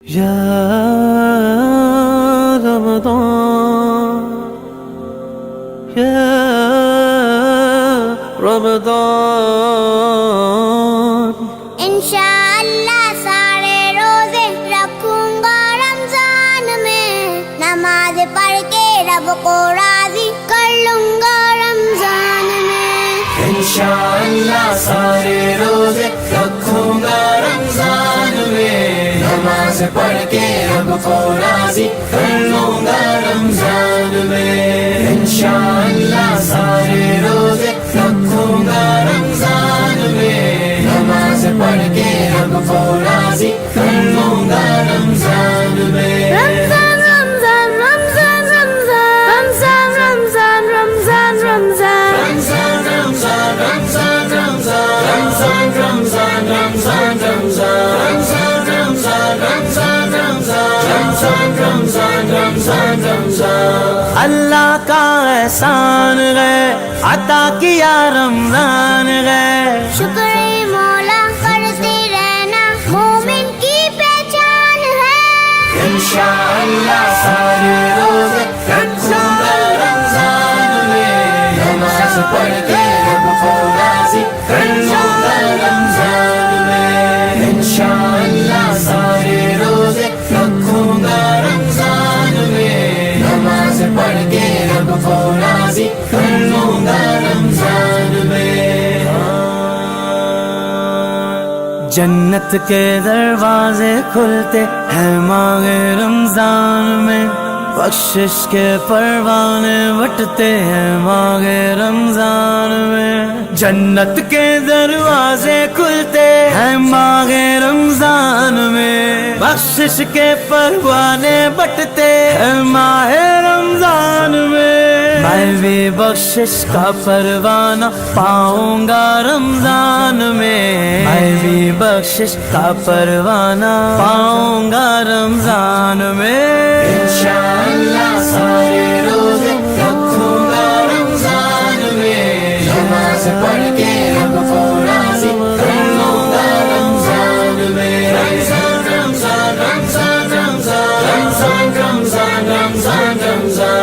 یا رمضان یا رمضان انشاءاللہ سارے روزے رکھوں گا رمضان میں، نماز پڑھ کے رب کو راضی کر لوں گا رمضان میں۔ انشاءاللہ سارے روزے رکھوں گا رمضان میں، نماز پڑھ کے رب کو راضی کر لوں گا رمضان میں۔ انشاءاللہ سارے روزے رکھوں گا رمضان میں، نماز پڑھ کے رب کو راضی کر لوں گا رمضان میں۔ رمضان رمضان رمضان رمضان رمضان رمضان رمضان اللہ کا احسان ہے، عطا کیا رمضان ہے۔ شکر مولا کرتے رہنا مومن کی پہچان ہے۔ انشاءاللہ سارے روزے رکھوں گا رمضان میں، نماز پڑھ کے رب کو راضی کر لوں گا رمضان میں۔ انشاءاللہ سارے روزے رکھوں گا رمضان میں، نماز پڑھ کے رب کو راضی کر لوں گا رمضان میں۔ جنت کے دروازے کھلتے ہیں ماہ رمضان میں، بخشش کے پروانے بٹتے ہیں ماہ رمضان میں۔ جنت کے دروازے کھلتے ہیں ماہ رمضان میں، بخشش کے پروانے بٹتے ہیں ماہ رمضان میں۔ میں بھی بخشش کا پروانہ پاؤں گا رمضان میں، میں بھی بخشش کا پروانہ پاؤں گا رمضان میں۔ انشاءاللہ سارے روزے رکھوں گا رمضان میں، نماز پڑھ کے رب کو راضی کر لوں گا رمضان میں۔ رمضان رمضان رمضان رمضان رمضان رمضان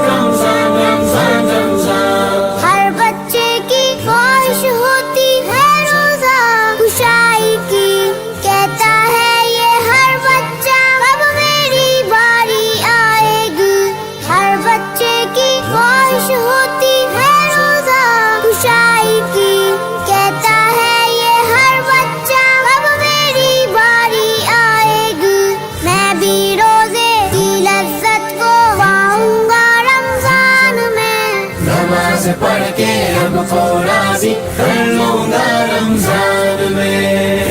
رمضان رمضان ہر بچے کی خواہش ہوتی ہے روزہ خوشائی کی، کہتا ہے یہ ہر بچہ کب میری باری آئے گی۔ ہر بچے کی خواہش ہوتی ہے روزہ خوشائی کی، کہتا ہے یہ ہر بچہ کب میری باری آئے گی۔ میں بھی روزے کی لذت کو پاؤں گا رمضان میں، نماز پڑھ کے رب کو راضی کر لوں گا رمضان میں۔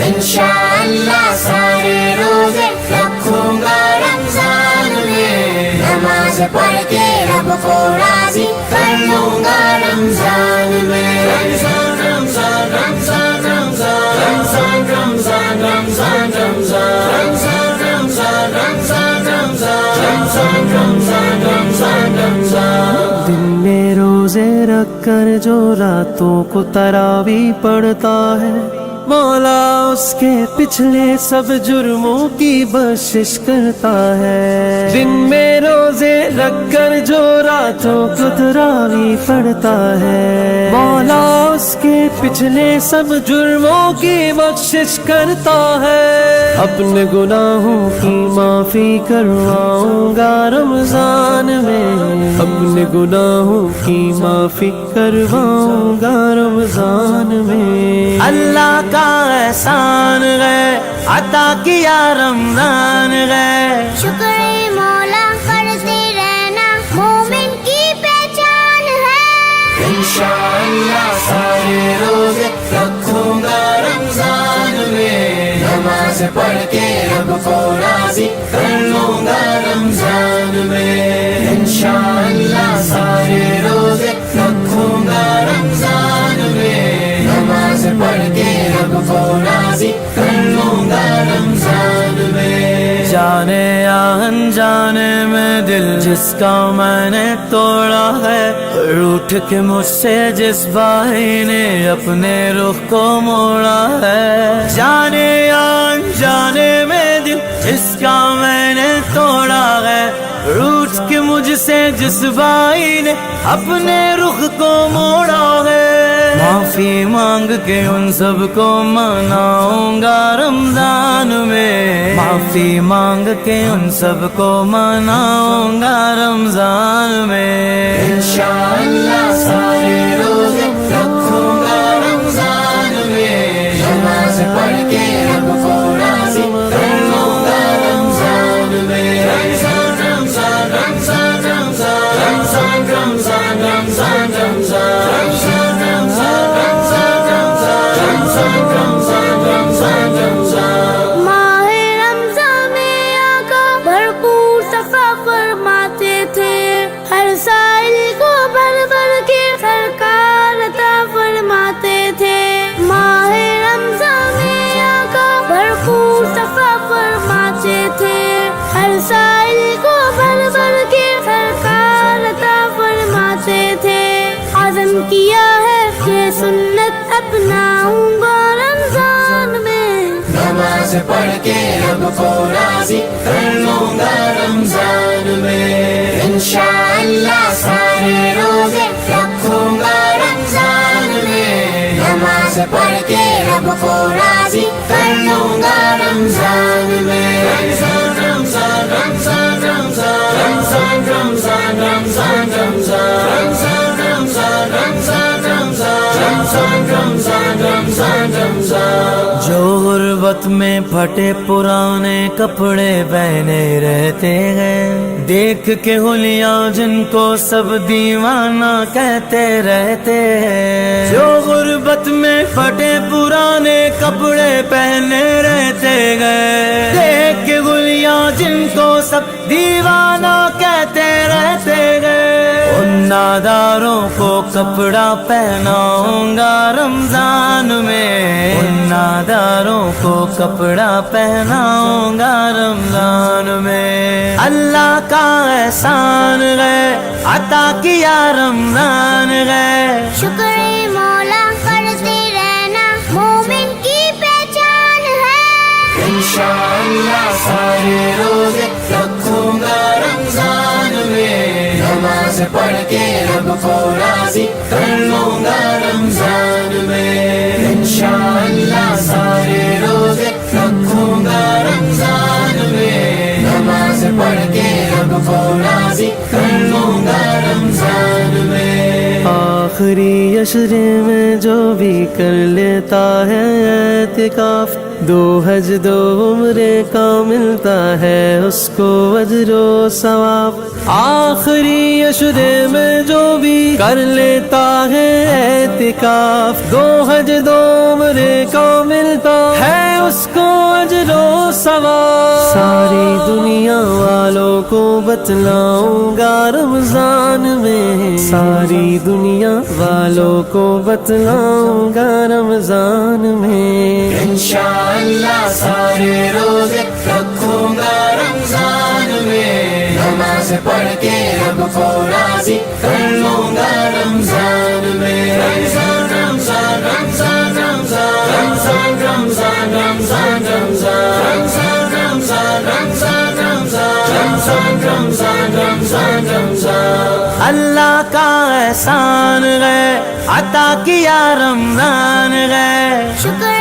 انشاءاللہ سارے روزے رکھوں گا رمضان میں، نماز پڑھ کے رب کو راضی کر لوں گا رمضان میں۔ رمضان رمضان رمضان رمضان رمضان رمضان رمضان رمضان رمضان رمضان رمضان رمضان رمضان رمضان۔ دن میں روزے رکھ کر جو راتوں کو تراویح پڑھتا ہے، مولا اس کے پچھلے سب جرموں کی بخشش کرتا ہے۔ دن میں روزے رکھ کر جو راتوں کو تراویح پڑھتا ہے، مولا اس کے پچھلے سب جرموں کی بخشش کرتا ہے۔ اپنے گناہوں کی معافی کرواؤں گا رمضان میں، اپنے گناہوں کی معافی کرواؤں گا رمضان میں۔ اللہ کا احسان ہے، عطا کیا رمضان ہے۔ شکر مولا کرتے رہنا مومن کی پہچان ہے۔ انشاءاللہ سارے روزے رکھوں گا رمضان میں، نماز پڑھ کے رب کو راضی کر لوں گا رمضان میں۔ انشاءاللہ سارے روزے رکھوں گا رمضان میں، نماز پڑھ کے رب کو راضی کر لوں گا رمضان میں۔ جانے یا انجانے میں دل جس کا میں نے توڑا ہے، روٹھ کے مجھ سے جس بھائی نے اپنے رخ کو موڑا ہے، جانے یا انجانے میں دل جس کا میں نے توڑا ہے، روٹھ کے مجھ سے جس بھائی نے اپنے رخ کو موڑا ہے، معافی مانگ کے ان سب کو مناؤں گا رمضان میں، معافی مانگ کے ان سب کو مناؤں گا رمضان میں، انشاءاللہ سارے روزے رکھوں گا رمضان میں، نماز پڑھ کے رب کو راضی کر لوں گا رمضان میں، رمضان رمضان رمضان رمضان رمضان رمضان رمضان ماہ رمضان میں آقا بھرپور صفا فرماتے تھے، ہر سائل کو بھر بھر کے سرکار عطا فرماتے تھے، ماہ رمضان میں آقا بھرپور صفا فرماتے تھے، ہر سائل کو بھر بھر کے سرکار عطا فرماتے تھے، عزم کیا ہے کہ سنت اپناؤں گا رمضان میں، نماز پڑھ کے رب کو راضی کر لوں گا رمضان میں، انشاءاللہ سارے روزے رکھوں گا رمضان میں، نماز پڑھ کے رب کو راضی کر لوں گا رمضان میں، رمضان رمضان رمضان رمضان رمضان رمضان رمضان رمضان رمضان رمضان رمضان رمضان رمضان جو غربت میں پھٹے پرانے کپڑے پہنے رہتے ہیں، دیکھ کے حلیہ جن کو سب دیوانہ کہتے رہتے ہیں، جو غربت میں پھٹے پرانے کپڑے پہنے رہتے گئے، دیکھ کے حلیہ جن کو سب دیوانہ کہتے رہتے گئے، ان ناداروں کو کپڑا پہناؤں گا رمضان میں، ان ناداروں کو کپڑا پہناؤں گا رمضان میں، اللہ کا احسان ہے عطا کیا رمضان ہے، شکر مولا کرتے رہنا مومن کی پہچان ہے، انشاءاللہ سارے روزے رکھوں گا رمضان میں، نماز پڑھ کے رب کو راضی کر لوں گا رمضان میں، انشاءاللہ سارے روزے رکھوں گا رمضان میں، نماز پڑھ کے رب کو راضی کر لوں گا رمضان میں، آخری عشرے میں جو بھی کر لیتا ہے اعتکاف، دو حج دو عمرے کا ملتا ہے اس کو اجر و ثواب، آخری عشرے میں جو بھی کر لیتا ہے اعتکاف، دو حج دو عمرے کا ملتا ہے اس کو اجر و ثواب، ساری دنیا والوں کو بتلاؤں گا رمضان میں، ساری دنیا والوں کو بتلاؤں گا رمضان میں، انشاءاللہ سارے روزے رکھوں گا رمضان میں، نماز پڑھ کے رب کو راضی کر لوں گا رمضان میں، رمضان رمضان رمضان رمضان رمضان رمضان رمضان رمضان رمضان رمضان رمضان رمضان رمضان اللہ کا احسان ہے عطا کیا رمضان ہے، شکر